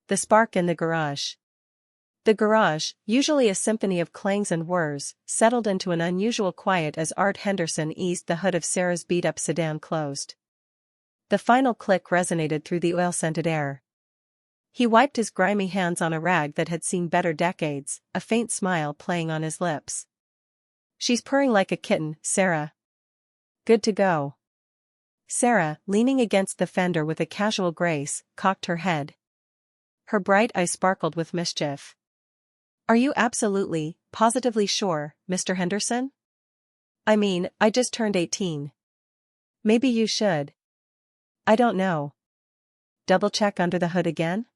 the spark in the garage. The garage, usually a symphony of clangs and whirs, settled into an unusual quiet as Art Henderson eased the hood of Sarah's beat-up sedan closed. The final click resonated through the oil-scented air. He wiped his grimy hands on a rag that had seen better decades, a faint smile playing on his lips. "She's purring like a kitten, Sarah. Good to go." Sarah, leaning against the fender with a casual grace, cocked her head. Her bright eyes sparkled with mischief. "Are you absolutely, positively sure, Mr. Henderson? I mean, I just turned 18. Maybe you should. I don't know. Double-check under the hood again?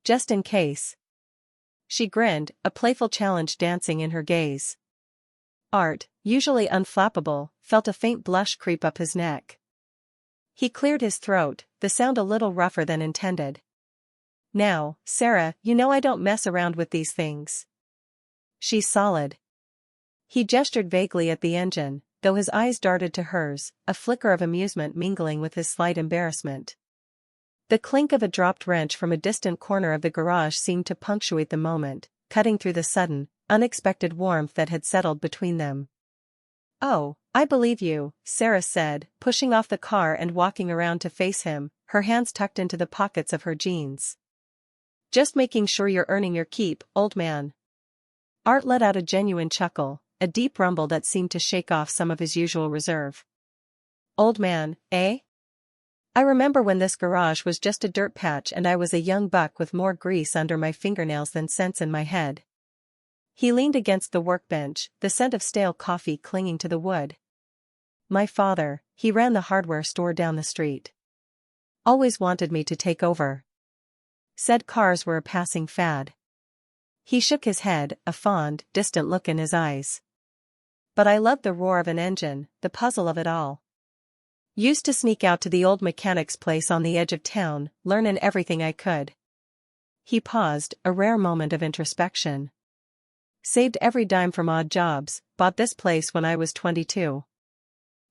Just in case." She grinned, a playful challenge dancing in her gaze. Art, usually unflappable, felt a faint blush creep up his neck. He cleared his throat, the sound a little rougher than intended. "Now, Sarah, you know I don't mess around with these things. She's solid." He gestured vaguely at the engine, though his eyes darted to hers, a flicker of amusement mingling with his slight embarrassment. The clink of a dropped wrench from a distant corner of the garage seemed to punctuate the moment, cutting through the sudden, unexpected warmth that had settled between them. "Oh, I believe you," Sarah said, pushing off the car and walking around to face him, her hands tucked into the pockets of her jeans. "Just making sure you're earning your keep, old man." Art let out a genuine chuckle, a deep rumble that seemed to shake off some of his usual reserve. "Old man, eh? I remember when this garage was just a dirt patch and I was a young buck with more grease under my fingernails than sense in my head." He leaned against the workbench, the scent of stale coffee clinging to the wood. "My father, he ran the hardware store down the street. Always wanted me to take over. Said cars were a passing fad." He shook his head, a fond, distant look in his eyes. "But I loved the roar of an engine, the puzzle of it all. Used to sneak out to the old mechanic's place on the edge of town, learnin' everything I could." He paused, a rare moment of introspection. "Saved every dime from odd jobs, bought this place when I was 22.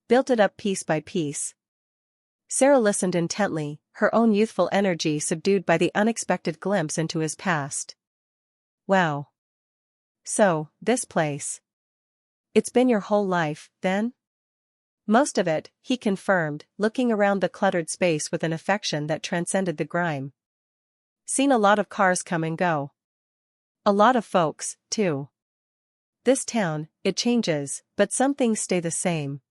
Built it up piece by piece." Sarah listened intently, her own youthful energy subdued by the unexpected glimpse into his past. "Wow. So, this place. It's been your whole life, then?" "Most of it," he confirmed, looking around the cluttered space with an affection that transcended the grime. "Seen a lot of cars come and go. A lot of folks, too. This town, it changes, but some things stay the same.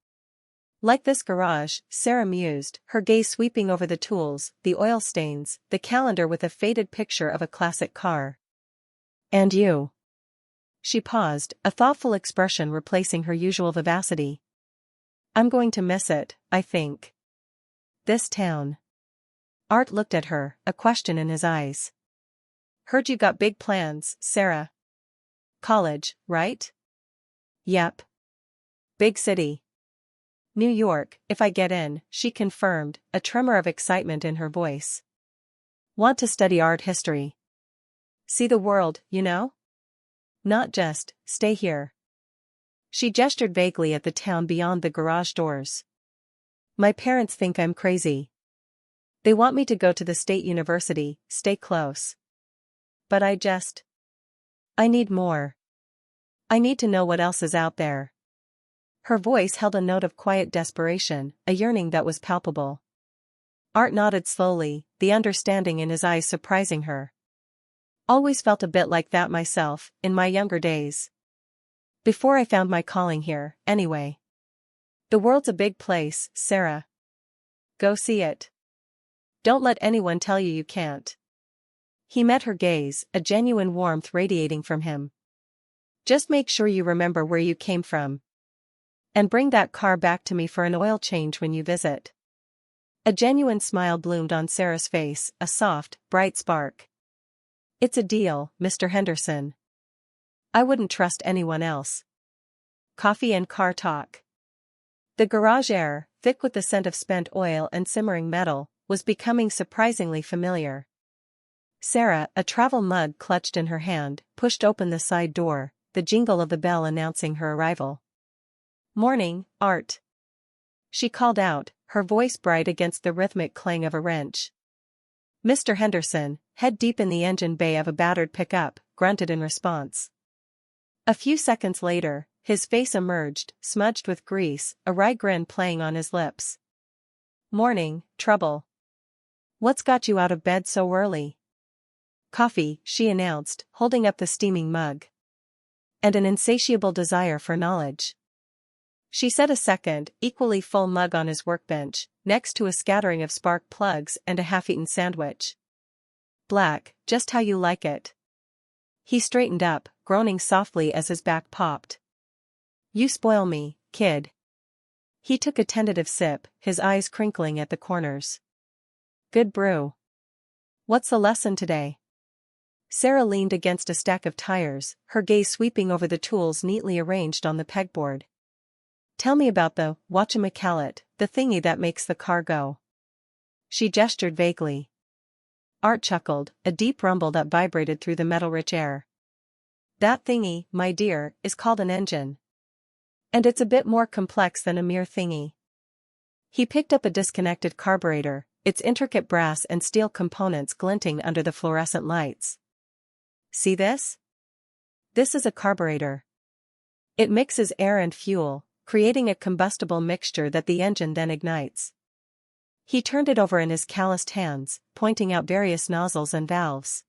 Like this garage," Sarah mused, her gaze sweeping over the tools, the oil stains, the calendar with a faded picture of a classic car. "And you?" She paused, a thoughtful expression replacing her usual vivacity. "I'm going to miss it, I think. This town." Art looked at her, a question in his eyes. "Heard you got big plans, Sarah. College, right?" "Yep. Big city. New York, if I get in," she confirmed, a tremor of excitement in her voice. "Want to study art history. See the world, you know? Not just, stay here." She gestured vaguely at the town beyond the garage doors. "My parents think I'm crazy. They want me to go to the state university, stay close. But I need more. I need to know what else is out there." Her voice held a note of quiet desperation, a yearning that was palpable. Art nodded slowly, the understanding in his eyes surprising her. "Always felt a bit like that myself, in my younger days. Before I found my calling here, anyway. The world's a big place, Sarah. Go see it. Don't let anyone tell you you can't." He met her gaze, a genuine warmth radiating from him. "Just make sure you remember where you came from. And bring that car back to me for an oil change when you visit." A genuine smile bloomed on Sarah's face, a soft, bright spark. "It's a deal, Mr. Henderson. I wouldn't trust anyone else." Coffee and car talk. The garage air, thick with the scent of spent oil and simmering metal, was becoming surprisingly familiar. Sarah, a travel mug clutched in her hand, pushed open the side door, the jingle of the bell announcing her arrival. "Morning, Art," she called out, her voice bright against the rhythmic clang of a wrench. "Mr. Henderson, head deep in the engine bay of a battered pickup, grunted in response. A few seconds later, his face emerged, smudged with grease, a wry grin playing on his lips. "Morning, trouble. What's got you out of bed so early?" "Coffee," she announced, holding up the steaming mug. "And an insatiable desire for knowledge." She set a second, equally full mug on his workbench, next to a scattering of spark plugs and a half-eaten sandwich. "Black, just how you like it." He straightened up, groaning softly as his back popped. "You spoil me, kid." He took a tentative sip, his eyes crinkling at the corners. "Good brew. What's the lesson today?" Sarah leaned against a stack of tires, her gaze sweeping over the tools neatly arranged on the pegboard. "Tell me about the whatchamacallit, the thingy that makes the car go." She gestured vaguely. Art chuckled, a deep rumble that vibrated through the metal-rich air. "That thingy, my dear, is called an engine. And it's a bit more complex than a mere thingy." He picked up a disconnected carburetor, its intricate brass and steel components glinting under the fluorescent lights. "See this? This is a carburetor. It mixes air and fuel, creating a combustible mixture that the engine then ignites." He turned it over in his calloused hands, pointing out various nozzles and valves.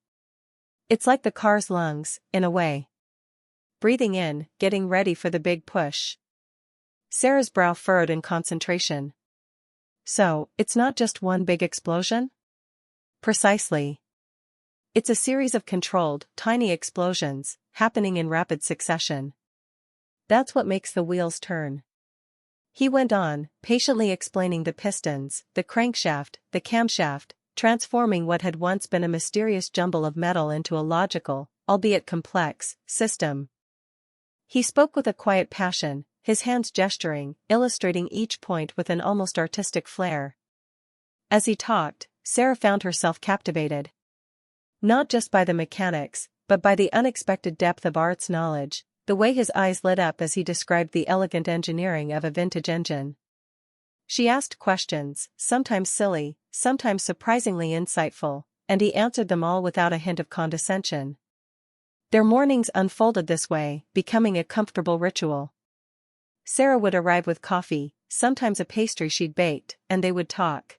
"It's like the car's lungs, in a way. Breathing in, getting ready for the big push." Sarah's brow furrowed in concentration. "So, it's not just one big explosion?" "Precisely. It's a series of controlled, tiny explosions, happening in rapid succession. That's what makes the wheels turn." He went on, patiently explaining the pistons, the crankshaft, the camshaft, transforming what had once been a mysterious jumble of metal into a logical, albeit complex, system. He spoke with a quiet passion, his hands gesturing, illustrating each point with an almost artistic flair. As he talked, Sarah found herself captivated. Not just by the mechanics, but by the unexpected depth of Art's knowledge, the way his eyes lit up as he described the elegant engineering of a vintage engine. She asked questions, sometimes silly, sometimes surprisingly insightful, and he answered them all without a hint of condescension. Their mornings unfolded this way, becoming a comfortable ritual. Sarah would arrive with coffee, sometimes a pastry she'd baked, and they would talk.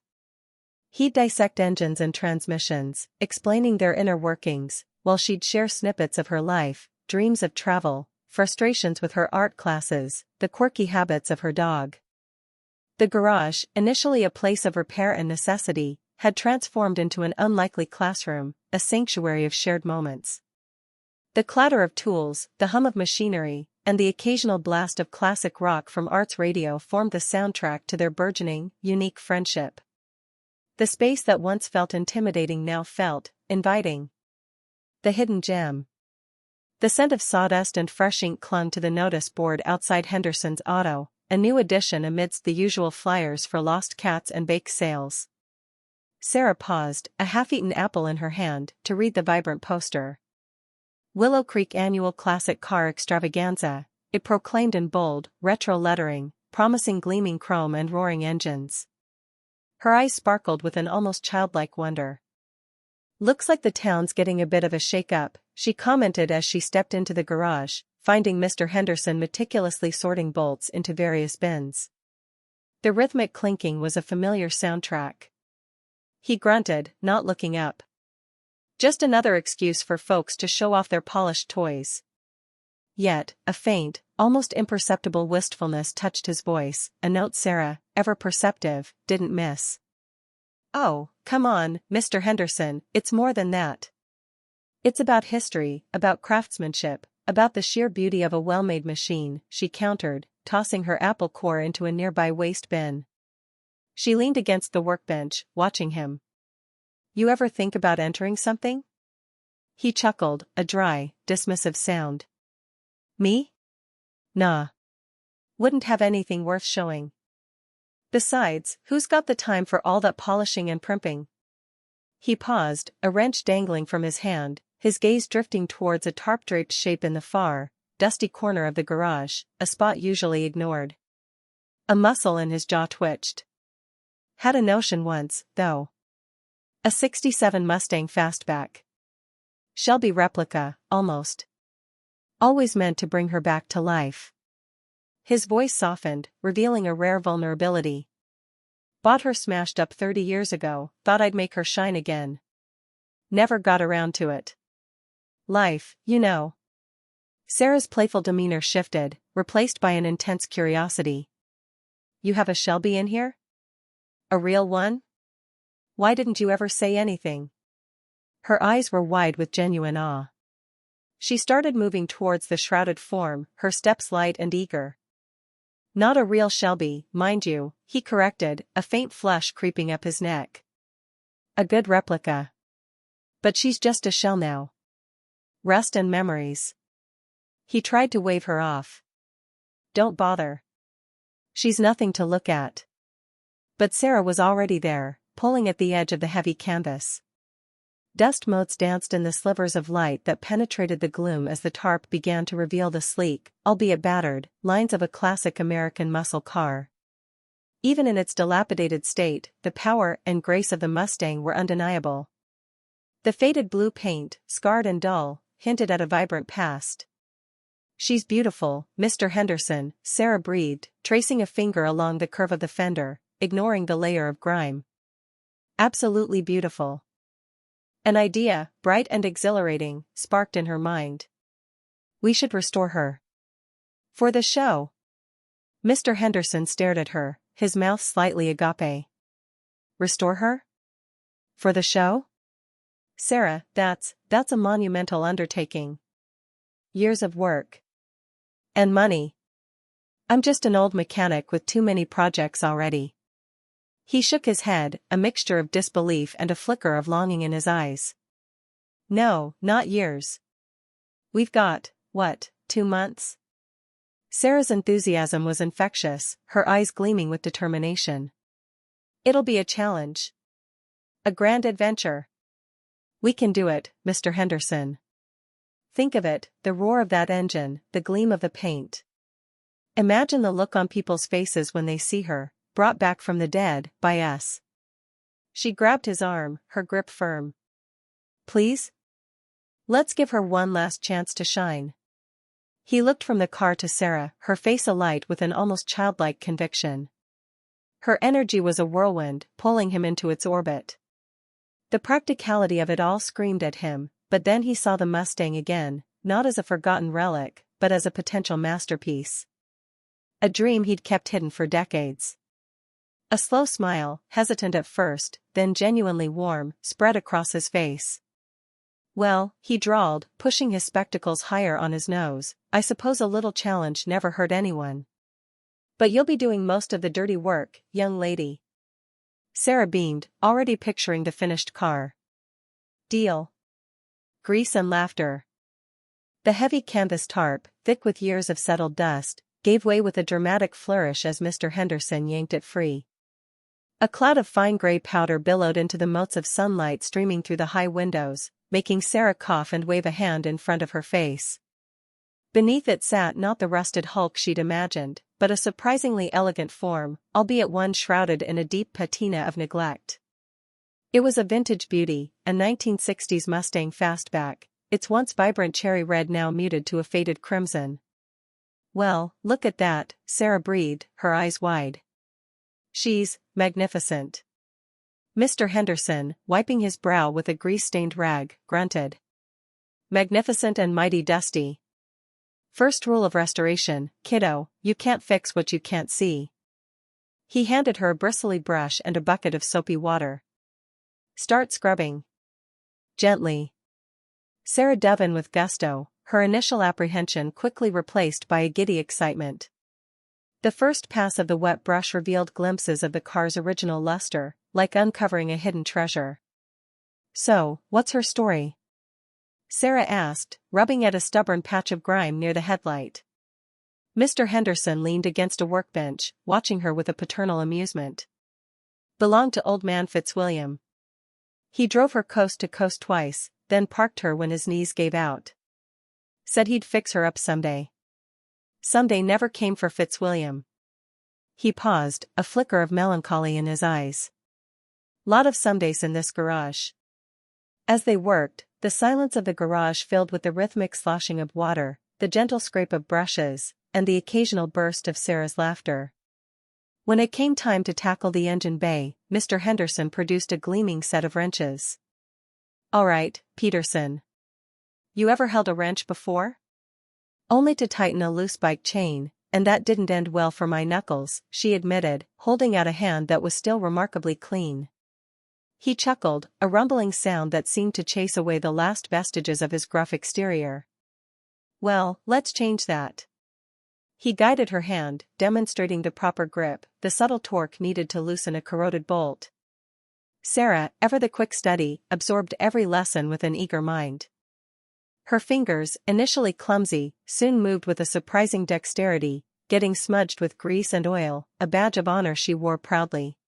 He'd dissect engines and transmissions, explaining their inner workings, while she'd share snippets of her life, dreams of travel, frustrations with her art classes, the quirky habits of her dog. The garage, initially a place of repair and necessity, had transformed into an unlikely classroom, a sanctuary of shared moments. The clatter of tools, the hum of machinery, and the occasional blast of classic rock from Art's radio formed the soundtrack to their burgeoning, unique friendship. The space that once felt intimidating now felt inviting. The hidden gem. The scent of sawdust and fresh ink clung to the notice board outside Henderson's Auto, a new addition amidst the usual flyers for lost cats and bake sales. Sarah paused, a half-eaten apple in her hand, to read the vibrant poster. Willow Creek Annual Classic Car Extravaganza, it proclaimed in bold, retro lettering, promising gleaming chrome and roaring engines. Her eyes sparkled with an almost childlike wonder. "Looks like the town's getting a bit of a shake-up," she commented as she stepped into the garage, finding Mr. Henderson meticulously sorting bolts into various bins. The rhythmic clinking was a familiar soundtrack. He grunted, not looking up. Just another excuse for folks to show off their polished toys. Yet, a faint, almost imperceptible wistfulness touched his voice, a note Sarah, ever perceptive, didn't miss. "Oh, come on, Mr. Henderson, it's more than that. It's about history, about craftsmanship, about the sheer beauty of a well-made machine," she countered, tossing her apple core into a nearby waste bin. She leaned against the workbench, watching him. "You ever think about entering something?" He chuckled, a dry, dismissive sound. "Me? Nah. Wouldn't have anything worth showing. Besides, who's got the time for all that polishing and primping?" He paused, a wrench dangling from his hand, his gaze drifting towards a tarp-draped shape in the far, dusty corner of the garage, a spot usually ignored. A muscle in his jaw twitched. "Had a notion once, though. A 67 Mustang Fastback. Shelby replica, almost. Always meant to bring her back to life. His voice softened, revealing a rare vulnerability. Bought her smashed up 30 years ago, thought I'd make her shine again. Never got around to it. Life, you know. Sarah's playful demeanor shifted, replaced by an intense curiosity. You have a Shelby in here? A real one? Why didn't you ever say anything? Her eyes were wide with genuine awe. She started moving towards the shrouded form, her steps light and eager. Not a real Shelby, mind you, he corrected, a faint flush creeping up his neck. A good replica. But she's just a shell now. Rust and memories. He tried to wave her off. Don't bother. She's nothing to look at. But Sarah was already there, pulling at the edge of the heavy canvas. Dust motes danced in the slivers of light that penetrated the gloom as the tarp began to reveal the sleek, albeit battered, lines of a classic American muscle car. Even in its dilapidated state, the power and grace of the Mustang were undeniable. The faded blue paint, scarred and dull, hinted at a vibrant past. She's beautiful, Mr. Henderson, Sarah breathed, tracing a finger along the curve of the fender, ignoring the layer of grime. Absolutely beautiful. An idea, bright and exhilarating, sparked in her mind. We should restore her. For the show. Mr. Henderson stared at her, his mouth slightly agape. Restore her? For the show? Sarah, that's a monumental undertaking. Years of work. And money. I'm just an old mechanic with too many projects already. He shook his head, a mixture of disbelief and a flicker of longing in his eyes. No, not years. We've got, 2 months? Sarah's enthusiasm was infectious, her eyes gleaming with determination. It'll be a challenge. A grand adventure. We can do it, Mr. Henderson. Think of it, the roar of that engine, the gleam of the paint. Imagine the look on people's faces when they see her, brought back from the dead, by us. She grabbed his arm, her grip firm. Please? Let's give her one last chance to shine. He looked from the car to Sarah, her face alight with an almost childlike conviction. Her energy was a whirlwind, pulling him into its orbit. The practicality of it all screamed at him, but then he saw the Mustang again, not as a forgotten relic, but as a potential masterpiece. A dream he'd kept hidden for decades. A slow smile, hesitant at first, then genuinely warm, spread across his face. Well, he drawled, pushing his spectacles higher on his nose, I suppose a little challenge never hurt anyone. But you'll be doing most of the dirty work, young lady. Sarah beamed, already picturing the finished car. Deal. Grease and laughter. The heavy canvas tarp, thick with years of settled dust, gave way with a dramatic flourish as Mr. Henderson yanked it free. A cloud of fine gray powder billowed into the motes of sunlight streaming through the high windows, making Sarah cough and wave a hand in front of her face. Beneath it sat not the rusted hulk she'd imagined, but a surprisingly elegant form, albeit one shrouded in a deep patina of neglect. It was a vintage beauty, a 1960s Mustang Fastback, its once vibrant cherry red now muted to a faded crimson. Well, look at that, Sarah breathed, her eyes wide. She's magnificent. Mr. Henderson, wiping his brow with a grease-stained rag, grunted. Magnificent and mighty dusty. First rule of restoration, kiddo, you can't fix what you can't see. He handed her a bristly brush and a bucket of soapy water. Start scrubbing. Gently. Sarah dove in with gusto, her initial apprehension quickly replaced by a giddy excitement. The first pass of the wet brush revealed glimpses of the car's original luster, like uncovering a hidden treasure. So, what's her story? Sarah asked, rubbing at a stubborn patch of grime near the headlight. Mr. Henderson leaned against a workbench, watching her with a paternal amusement. Belonged to old man Fitzwilliam. He drove her coast to coast twice, then parked her when his knees gave out. Said he'd fix her up someday. Someday never came for Fitzwilliam. He paused, a flicker of melancholy in his eyes. Lot of somedays in this garage. As they worked, the silence of the garage filled with the rhythmic sloshing of water, the gentle scrape of brushes, and the occasional burst of Sarah's laughter. When it came time to tackle the engine bay, Mr. Henderson produced a gleaming set of wrenches. "All right, Peterson. You ever held a wrench before?" "Only to tighten a loose bike chain, and that didn't end well for my knuckles," she admitted, holding out a hand that was still remarkably clean. He chuckled, a rumbling sound that seemed to chase away the last vestiges of his gruff exterior. "Well, let's change that." He guided her hand, demonstrating the proper grip, the subtle torque needed to loosen a corroded bolt. Sarah, ever the quick study, absorbed every lesson with an eager mind. Her fingers, initially clumsy, soon moved with a surprising dexterity, getting smudged with grease and oil, a badge of honor she wore proudly.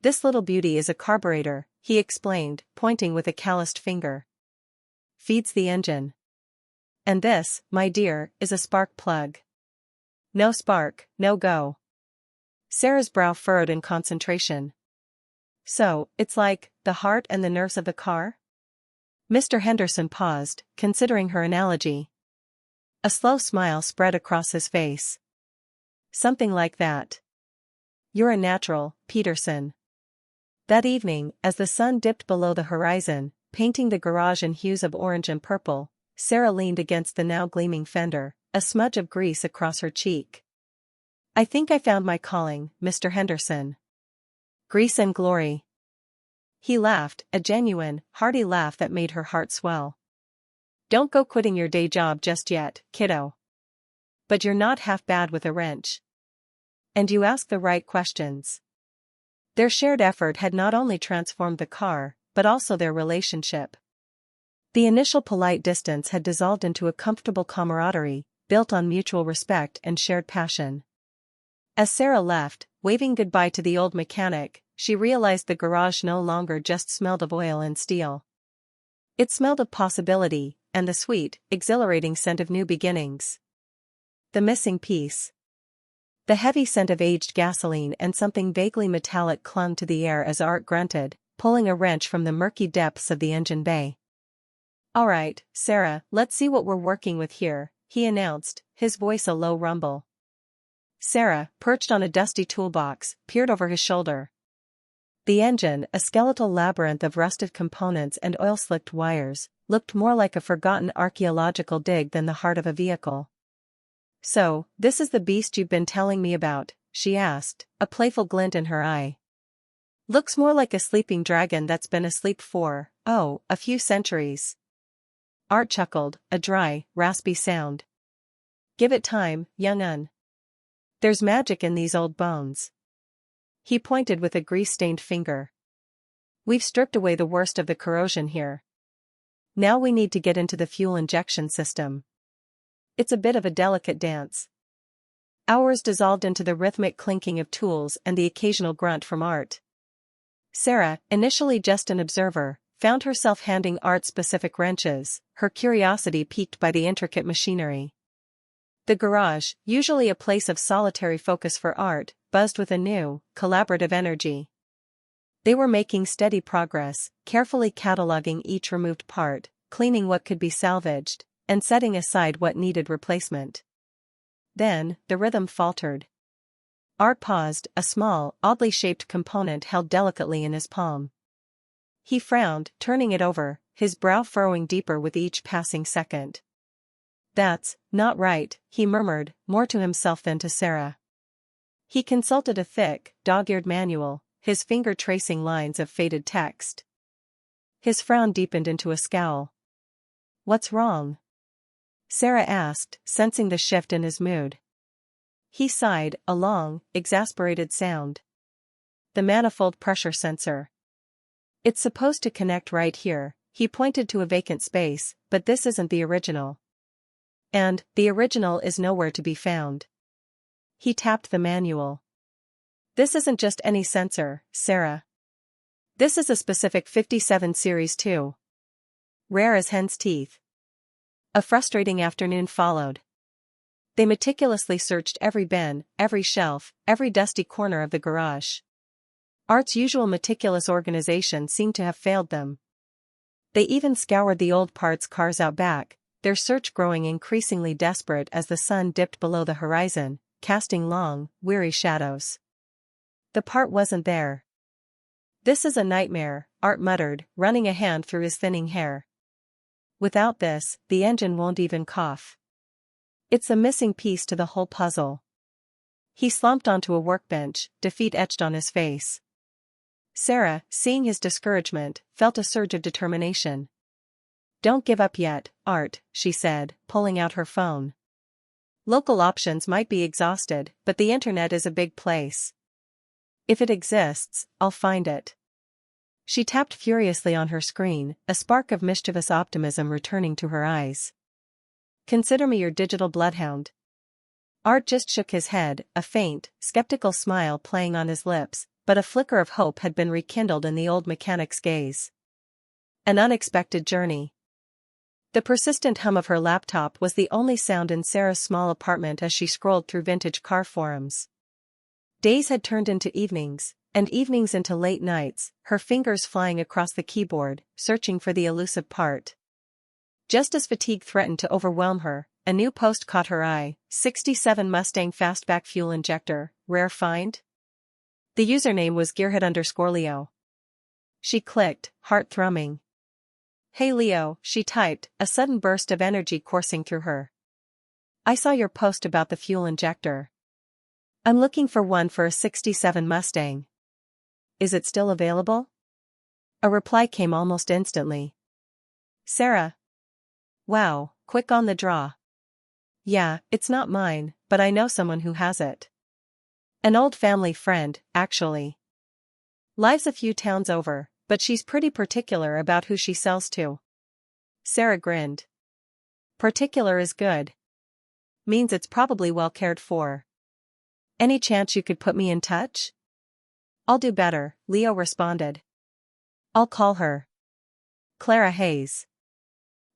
"This little beauty is a carburetor," he explained, pointing with a calloused finger. "Feeds the engine. And this, my dear, is a spark plug. No spark, no go." Sarah's brow furrowed in concentration. "So, it's like, the heart and the nerves of the car?" Mr. Henderson paused, considering her analogy. A slow smile spread across his face. "Something like that. You're a natural, Peterson." That evening, as the sun dipped below the horizon, painting the garage in hues of orange and purple, Sarah leaned against the now gleaming fender, a smudge of grease across her cheek. "I think I found my calling, Mr. Henderson. Grease and glory." He laughed, a genuine, hearty laugh that made her heart swell. "Don't go quitting your day job just yet, kiddo. But you're not half bad with a wrench. And you ask the right questions." Their shared effort had not only transformed the car, but also their relationship. The initial polite distance had dissolved into a comfortable camaraderie, built on mutual respect and shared passion. As Sarah left, waving goodbye to the old mechanic, she realized the garage no longer just smelled of oil and steel. It smelled of possibility, and the sweet, exhilarating scent of new beginnings. The missing piece. The heavy scent of aged gasoline and something vaguely metallic clung to the air as Art grunted, pulling a wrench from the murky depths of the engine bay. "All right, Sarah, let's see what we're working with here," he announced, his voice a low rumble. Sarah, perched on a dusty toolbox, peered over his shoulder. The engine, a skeletal labyrinth of rusted components and oil-slicked wires, looked more like a forgotten archaeological dig than the heart of a vehicle. "So, this is the beast you've been telling me about?" she asked, a playful glint in her eye. "Looks more like a sleeping dragon that's been asleep for, a few centuries." Art chuckled, a dry, raspy sound. "Give it time, young un. There's magic in these old bones." He pointed with a grease-stained finger. "We've stripped away the worst of the corrosion here. Now we need to get into the fuel injection system. It's a bit of a delicate dance." Hours dissolved into the rhythmic clinking of tools and the occasional grunt from Art. Sarah, initially just an observer, found herself handing Art specific wrenches, her curiosity piqued by the intricate machinery. The garage, usually a place of solitary focus for Art, buzzed with a new, collaborative energy. They were making steady progress, carefully cataloging each removed part, cleaning what could be salvaged, and setting aside what needed replacement. Then, the rhythm faltered. Art paused, a small, oddly shaped component held delicately in his palm. He frowned, turning it over, his brow furrowing deeper with each passing second. "That's not right," he murmured, more to himself than to Sarah. He consulted a thick, dog-eared manual, his finger tracing lines of faded text. His frown deepened into a scowl. "What's wrong?" Sarah asked, sensing the shift in his mood. He sighed, a long, exasperated sound. "The manifold pressure sensor. It's supposed to connect right here," he pointed to a vacant space, "but this isn't the original. And, the original is nowhere to be found." He tapped the manual. "This isn't just any sensor, Sarah. This is a specific 57 series too. Rare as hen's teeth." A frustrating afternoon followed. They meticulously searched every bin, every shelf, every dusty corner of the garage. Art's usual meticulous organization seemed to have failed them. They even scoured the old parts cars out back, their search growing increasingly desperate as the sun dipped below the horizon, casting long, weary shadows. The part wasn't there. "This is a nightmare," Art muttered, running a hand through his thinning hair. "Without this, the engine won't even cough. It's the missing piece to the whole puzzle." He slumped onto a workbench, defeat etched on his face. Sarah, seeing his discouragement, felt a surge of determination. "Don't give up yet, Art," she said, pulling out her phone. "Local options might be exhausted, but the internet is a big place. If it exists, I'll find it." She tapped furiously on her screen, a spark of mischievous optimism returning to her eyes. "Consider me your digital bloodhound." Art just shook his head, a faint, skeptical smile playing on his lips, but a flicker of hope had been rekindled in the old mechanic's gaze. An unexpected journey. The persistent hum of her laptop was the only sound in Sarah's small apartment as she scrolled through vintage car forums. Days had turned into evenings, and evenings into late nights, her fingers flying across the keyboard, searching for the elusive part. Just as fatigue threatened to overwhelm her, a new post caught her eye: 67 Mustang fastback fuel injector, rare find? The username was gearhead_Leo. She clicked, heart thrumming. "Hey Leo," she typed, a sudden burst of energy coursing through her. "I saw your post about the fuel injector. I'm looking for one for a 67 Mustang. Is it still available?" A reply came almost instantly. "Sarah. Wow, quick on the draw. Yeah, it's not mine, but I know someone who has it. An old family friend, actually. Lives a few towns over, but she's pretty particular about who she sells to." Sarah grinned. "Particular is good. Means it's probably well cared for. Any chance you could put me in touch?" "I'll do better," Leo responded. "I'll call her. Clara Hayes.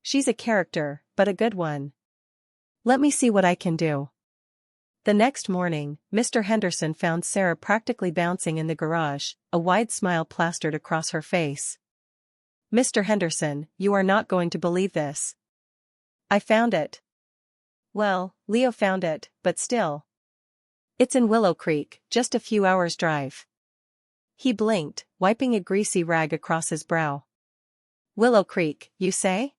She's a character, but a good one. Let me see what I can do." The next morning, Mr. Henderson found Sarah practically bouncing in the garage, a wide smile plastered across her face. "Mr. Henderson, you are not going to believe this. I found it." Well, Leo found it, but still. "It's in Willow Creek, just a few hours' drive." He blinked, wiping a greasy rag across his brow. "Willow Creek, you say?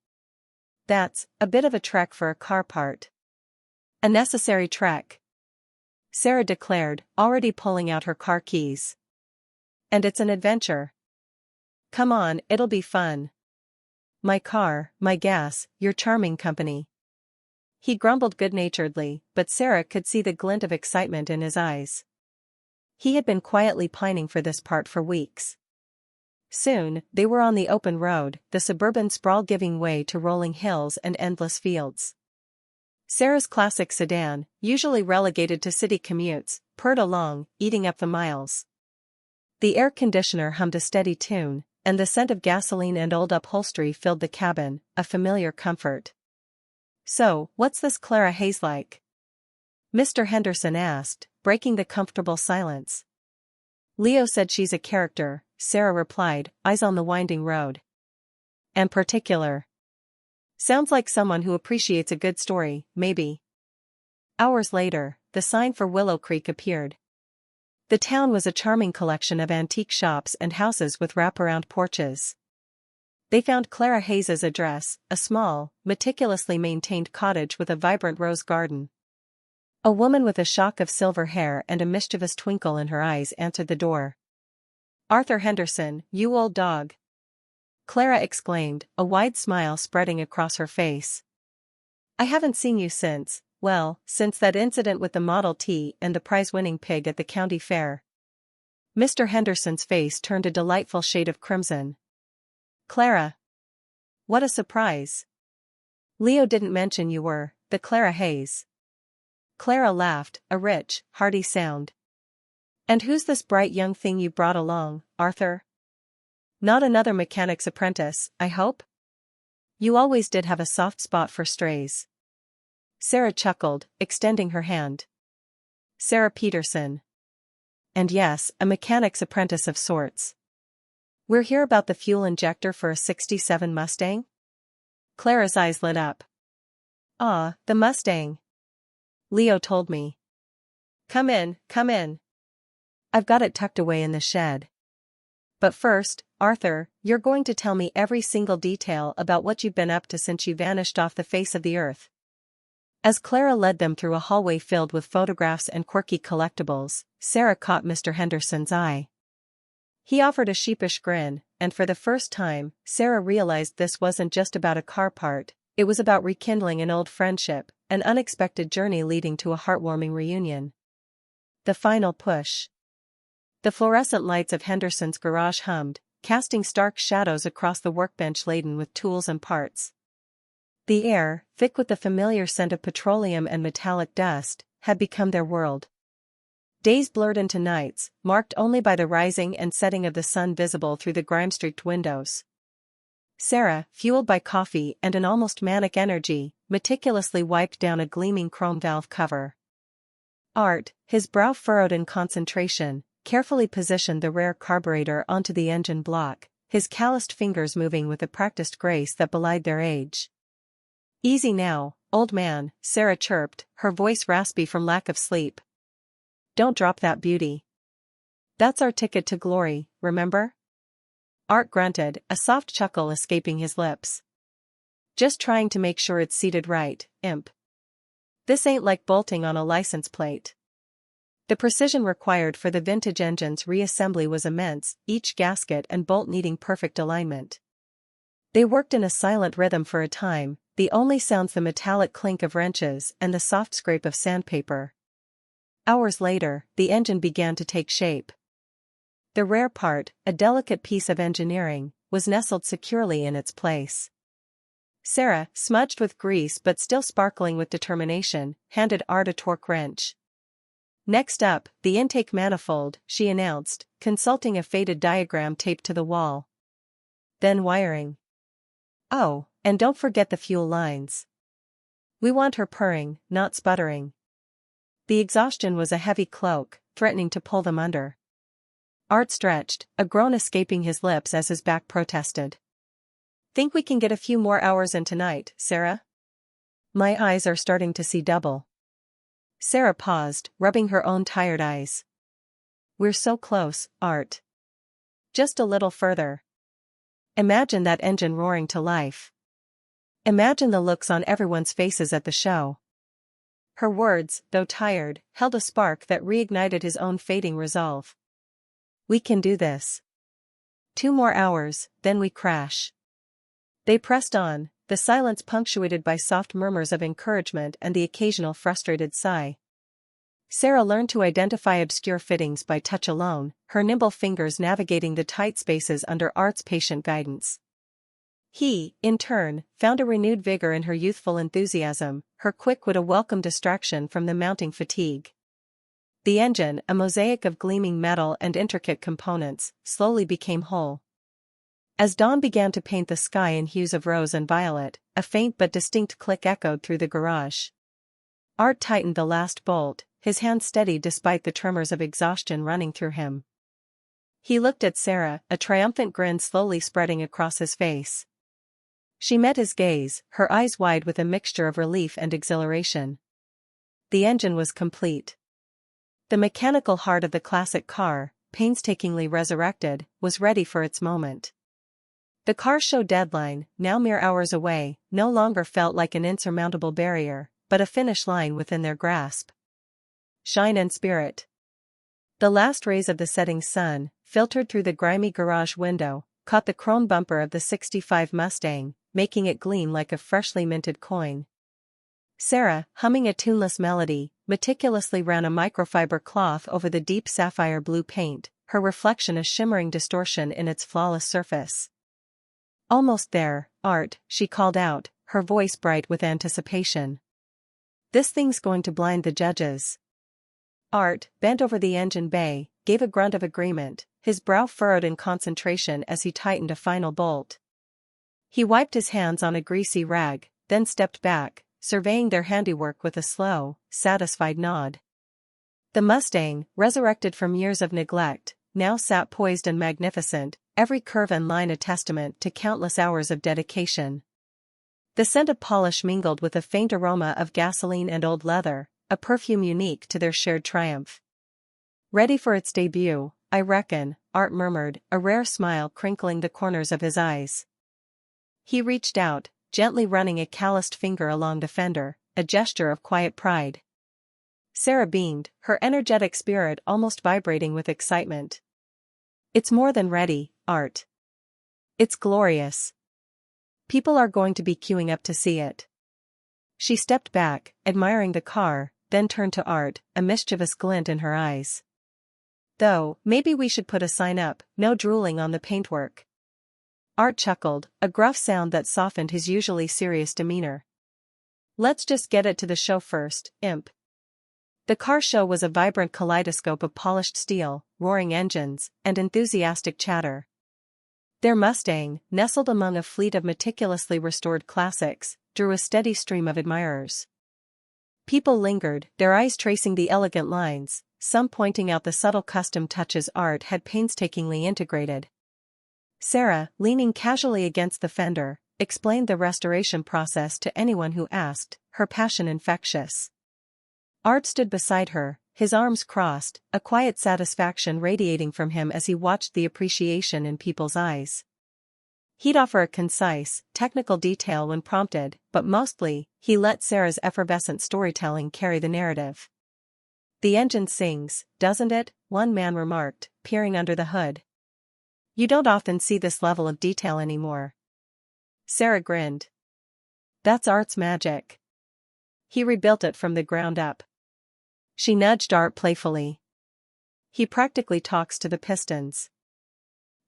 That's a bit of a trek for a car part." "A necessary trek," Sarah declared, already pulling out her car keys. "And it's an adventure. Come on, it'll be fun. My car, my gas, your charming company." He grumbled good-naturedly, but Sarah could see the glint of excitement in his eyes. He had been quietly pining for this part for weeks. Soon, they were on the open road, the suburban sprawl giving way to rolling hills and endless fields. Sarah's classic sedan, usually relegated to city commutes, purred along, eating up the miles. The air conditioner hummed a steady tune, and the scent of gasoline and old upholstery filled the cabin, a familiar comfort. "So, what's this Clara Hayes like?" Mr. Henderson asked, breaking the comfortable silence. "Leo said she's a character," Sarah replied, eyes on the winding road. "And particular. Sounds like someone who appreciates a good story, maybe." Hours later, the sign for Willow Creek appeared. The town was a charming collection of antique shops and houses with wraparound porches. They found Clara Hayes's address, a small, meticulously maintained cottage with a vibrant rose garden. A woman with a shock of silver hair and a mischievous twinkle in her eyes answered the door. "Arthur Henderson, you old dog," Clara exclaimed, a wide smile spreading across her face. "I haven't seen you since, well, since that incident with the Model T and the prize-winning pig at the county fair." Mr. Henderson's face turned a delightful shade of crimson. "Clara. What a surprise. Leo didn't mention you were the Clara Hayes." Clara laughed, a rich, hearty sound. "And who's this bright young thing you brought along, Arthur? Not another mechanic's apprentice, I hope? You always did have a soft spot for strays." Sarah chuckled, extending her hand. "Sarah Peterson." and yes, a mechanic's apprentice of sorts. We're here about the fuel injector for a '67 Mustang? Clara's eyes lit up. Ah, the Mustang. Leo told me. Come in, come in. I've got it tucked away in the shed. But first, Arthur, you're going to tell me every single detail about what you've been up to since you vanished off the face of the earth. As Clara led them through a hallway filled with photographs and quirky collectibles, Sarah caught Mr. Henderson's eye. He offered a sheepish grin, and for the first time, Sarah realized this wasn't just about a car part, it was about rekindling an old friendship, an unexpected journey leading to a heartwarming reunion. The final push. The fluorescent lights of Henderson's garage hummed, casting stark shadows across the workbench laden with tools and parts. The air, thick with the familiar scent of petroleum and metallic dust, had become their world. Days blurred into nights, marked only by the rising and setting of the sun visible through the grime-streaked windows. Sarah, fueled by coffee and an almost manic energy, meticulously wiped down a gleaming chrome valve cover. Art, his brow furrowed in concentration, carefully positioned the rare carburetor onto the engine block, his calloused fingers moving with a practiced grace that belied their age. Easy now, old man, Sarah chirped, her voice raspy from lack of sleep. Don't drop that beauty. That's our ticket to glory, remember? Art grunted, a soft chuckle escaping his lips. Just trying to make sure it's seated right, imp. This ain't like bolting on a license plate. The precision required for the vintage engine's reassembly was immense, each gasket and bolt needing perfect alignment. They worked in a silent rhythm for a time, the only sounds the metallic clink of wrenches and the soft scrape of sandpaper. Hours later, the engine began to take shape. The rare part, a delicate piece of engineering, was nestled securely in its place. Sarah, smudged with grease but still sparkling with determination, handed Art a torque wrench. Next up, the intake manifold, she announced, consulting a faded diagram taped to the wall. Then wiring. Oh, and don't forget the fuel lines. We want her purring, not sputtering. The exhaustion was a heavy cloak, threatening to pull them under. Art stretched, a groan escaping his lips as his back protested. Think we can get a few more hours in tonight, Sarah? My eyes are starting to see double. Sarah paused, rubbing her own tired eyes. We're so close, Art. Just a little further. Imagine that engine roaring to life. Imagine the looks on everyone's faces at the show. Her words, though tired, held a spark that reignited his own fading resolve. We can do this. 2 more hours, then we crash. They pressed on, the silence punctuated by soft murmurs of encouragement and the occasional frustrated sigh. Sarah learned to identify obscure fittings by touch alone, her nimble fingers navigating the tight spaces under Art's patient guidance. He, in turn, found a renewed vigor in her youthful enthusiasm, her quick wit a welcome distraction from the mounting fatigue. The engine, a mosaic of gleaming metal and intricate components, slowly became whole. As dawn began to paint the sky in hues of rose and violet, a faint but distinct click echoed through the garage. Art tightened the last bolt, his hand steady despite the tremors of exhaustion running through him. He looked at Sarah, a triumphant grin slowly spreading across his face. She met his gaze, her eyes wide with a mixture of relief and exhilaration. The engine was complete. The mechanical heart of the classic car, painstakingly resurrected, was ready for its moment. The car show deadline, now mere hours away, no longer felt like an insurmountable barrier, but a finish line within their grasp. Shine and spirit. The last rays of the setting sun, filtered through the grimy garage window, caught the chrome bumper of the '65 Mustang, making it gleam like a freshly minted coin. Sarah, humming a tuneless melody, meticulously ran a microfiber cloth over the deep sapphire blue paint, her reflection a shimmering distortion in its flawless surface. Almost there, Art, she called out, her voice bright with anticipation. This thing's going to blind the judges. Art, bent over the engine bay, gave a grunt of agreement, his brow furrowed in concentration as he tightened a final bolt. He wiped his hands on a greasy rag, then stepped back, surveying their handiwork with a slow, satisfied nod. The Mustang, resurrected from years of neglect, now sat poised and magnificent, every curve and line a testament to countless hours of dedication. The scent of polish mingled with a faint aroma of gasoline and old leather, a perfume unique to their shared triumph. "Ready for its debut, I reckon," Art murmured, a rare smile crinkling the corners of his eyes. He reached out, gently running a calloused finger along the fender, a gesture of quiet pride. Sarah beamed, her energetic spirit almost vibrating with excitement. "It's more than ready, Art. It's glorious. People are going to be queuing up to see it." She stepped back, admiring the car, then turned to Art, a mischievous glint in her eyes. "Though, maybe we should put a sign up, 'No drooling on the paintwork.'" Art chuckled, a gruff sound that softened his usually serious demeanor. "Let's just get it to the show first, imp." The car show was a vibrant kaleidoscope of polished steel, roaring engines, and enthusiastic chatter. Their Mustang, nestled among a fleet of meticulously restored classics, drew a steady stream of admirers. People lingered, their eyes tracing the elegant lines, some pointing out the subtle custom touches Art had painstakingly integrated. Sarah, leaning casually against the fender, explained the restoration process to anyone who asked, her passion infectious. Art stood beside her, his arms crossed, a quiet satisfaction radiating from him as he watched the appreciation in people's eyes. He'd offer a concise, technical detail when prompted, but mostly, he let Sarah's effervescent storytelling carry the narrative. "The engine sings, doesn't it?" one man remarked, peering under the hood. "You don't often see this level of detail anymore." Sarah grinned. "That's Art's magic. He rebuilt it from the ground up." She nudged Art playfully. "He practically talks to the pistons."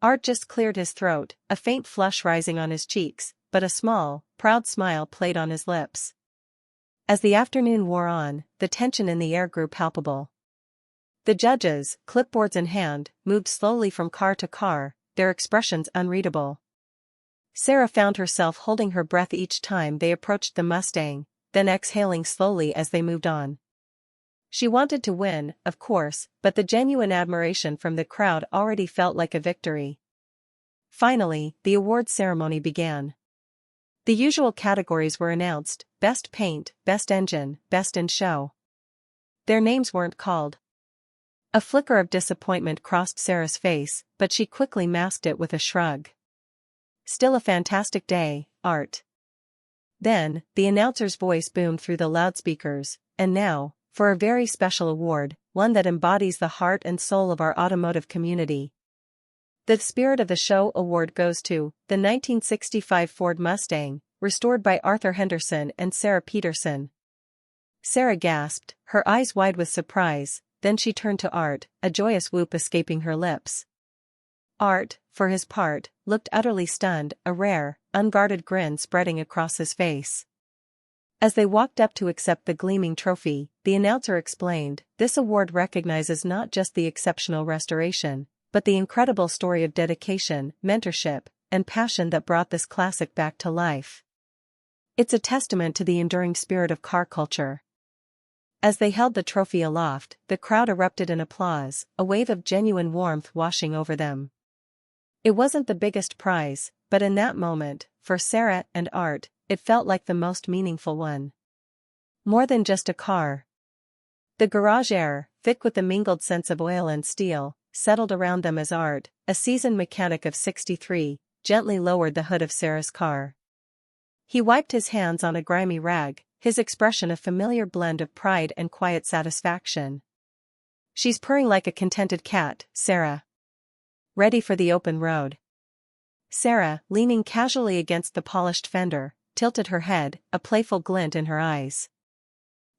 Art just cleared his throat, a faint flush rising on his cheeks, but a small, proud smile played on his lips. As the afternoon wore on, the tension in the air grew palpable. The judges, clipboards in hand, moved slowly from car to car, their expressions unreadable. Sarah found herself holding her breath each time they approached the Mustang, then exhaling slowly as they moved on. She wanted to win, of course, but the genuine admiration from the crowd already felt like a victory. Finally, the awards ceremony began. The usual categories were announced: Best Paint, Best Engine, Best in Show. Their names weren't called. A flicker of disappointment crossed Sarah's face, but she quickly masked it with a shrug. "Still a fantastic day, Art." Then, the announcer's voice boomed through the loudspeakers, "And now, for a very special award, one that embodies the heart and soul of our automotive community. The Spirit of the Show award goes to the 1965 Ford Mustang, restored by Arthur Henderson and Sarah Peterson." Sarah gasped, her eyes wide with surprise, then she turned to Art, a joyous whoop escaping her lips. Art, for his part, looked utterly stunned, a rare, unguarded grin spreading across his face. As they walked up to accept the gleaming trophy, the announcer explained, "This award recognizes not just the exceptional restoration, but the incredible story of dedication, mentorship, and passion that brought this classic back to life. It's a testament to the enduring spirit of car culture." As they held the trophy aloft, the crowd erupted in applause, a wave of genuine warmth washing over them. It wasn't the biggest prize, but in that moment, for Sarah and Art, it felt like the most meaningful one. More than just a car. The garage air, thick with the mingled scents of oil and steel, settled around them as Art, a seasoned mechanic of 63, gently lowered the hood of Sarah's car. He wiped his hands on a grimy rag, his expression a familiar blend of pride and quiet satisfaction. "She's purring like a contented cat, Sarah. Ready for the open road." Sarah, leaning casually against the polished fender, tilted her head, a playful glint in her eyes.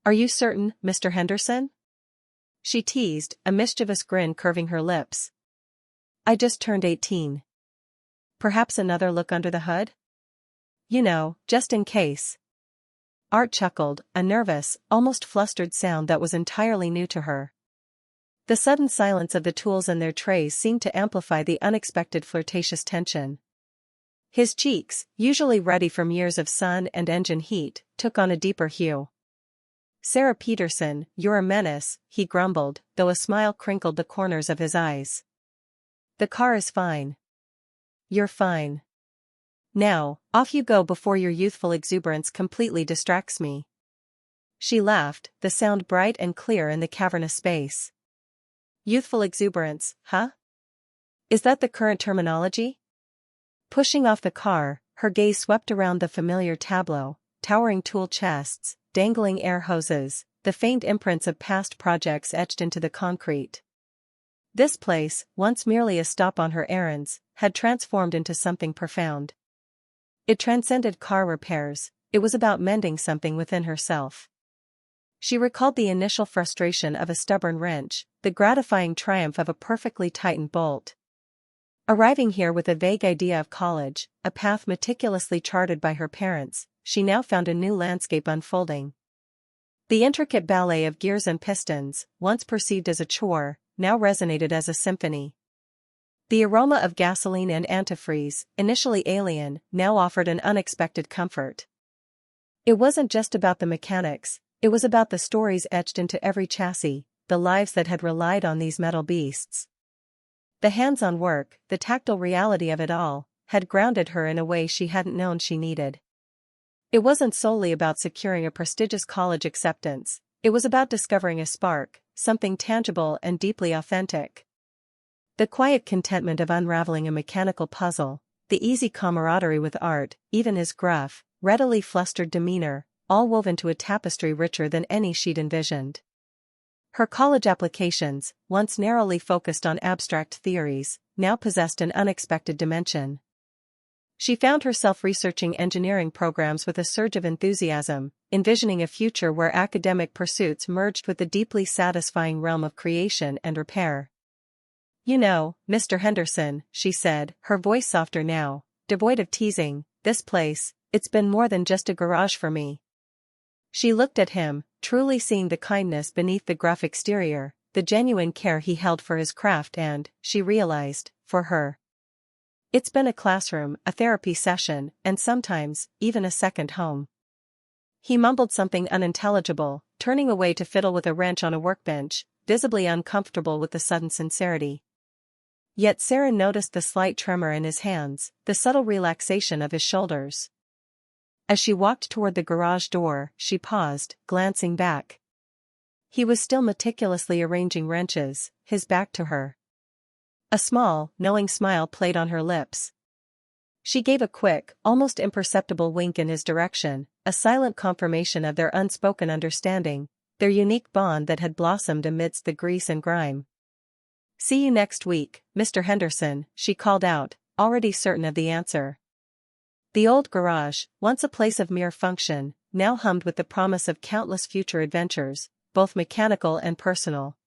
"Are you certain, Mr. Henderson?" she teased, a mischievous grin curving her lips. "I just turned 18. Perhaps another look under the hood? You know, just in case." Art chuckled, a nervous, almost flustered sound that was entirely new to her. The sudden silence of the tools and their trays seemed to amplify the unexpected flirtatious tension. His cheeks, usually ruddy from years of sun and engine heat, took on a deeper hue. Sarah Peterson, you're a menace, he grumbled, though a smile crinkled the corners of his eyes. The car is fine. You're fine. Now, off you go before your youthful exuberance completely distracts me. She laughed, the sound bright and clear in the cavernous space. Youthful exuberance, huh? Is that the current terminology? Pushing off the car, her gaze swept around the familiar tableau, towering tool chests, dangling air hoses, the faint imprints of past projects etched into the concrete. This place, once merely a stop on her errands, had transformed into something profound. It transcended car repairs, it was about mending something within herself. She recalled the initial frustration of a stubborn wrench, the gratifying triumph of a perfectly tightened bolt. Arriving here with a vague idea of college, a path meticulously charted by her parents, she now found a new landscape unfolding. The intricate ballet of gears and pistons, once perceived as a chore, now resonated as a symphony. The aroma of gasoline and antifreeze, initially alien, now offered an unexpected comfort. It wasn't just about the mechanics, it was about the stories etched into every chassis, the lives that had relied on these metal beasts. The hands-on work, the tactile reality of it all, had grounded her in a way she hadn't known she needed. It wasn't solely about securing a prestigious college acceptance, it was about discovering a spark, something tangible and deeply authentic. The quiet contentment of unraveling a mechanical puzzle, the easy camaraderie with art, even his gruff, readily flustered demeanor, all wove into a tapestry richer than any she'd envisioned. Her college applications, once narrowly focused on abstract theories, now possessed an unexpected dimension. She found herself researching engineering programs with a surge of enthusiasm, envisioning a future where academic pursuits merged with the deeply satisfying realm of creation and repair. You know, Mr. Henderson, she said, her voice softer now, devoid of teasing, this place, it's been more than just a garage for me. She looked at him, truly seeing the kindness beneath the gruff exterior, the genuine care he held for his craft and, she realized, for her. It's been a classroom, a therapy session, and sometimes, even a second home. He mumbled something unintelligible, turning away to fiddle with a wrench on a workbench, visibly uncomfortable with the sudden sincerity. Yet Sarah noticed the slight tremor in his hands, the subtle relaxation of his shoulders. As she walked toward the garage door, she paused, glancing back. He was still meticulously arranging wrenches, his back to her. A small, knowing smile played on her lips. She gave a quick, almost imperceptible wink in his direction, a silent confirmation of their unspoken understanding, their unique bond that had blossomed amidst the grease and grime. "See you next week, Mr. Henderson," she called out, already certain of the answer. The old garage, once a place of mere function, now hummed with the promise of countless future adventures, both mechanical and personal.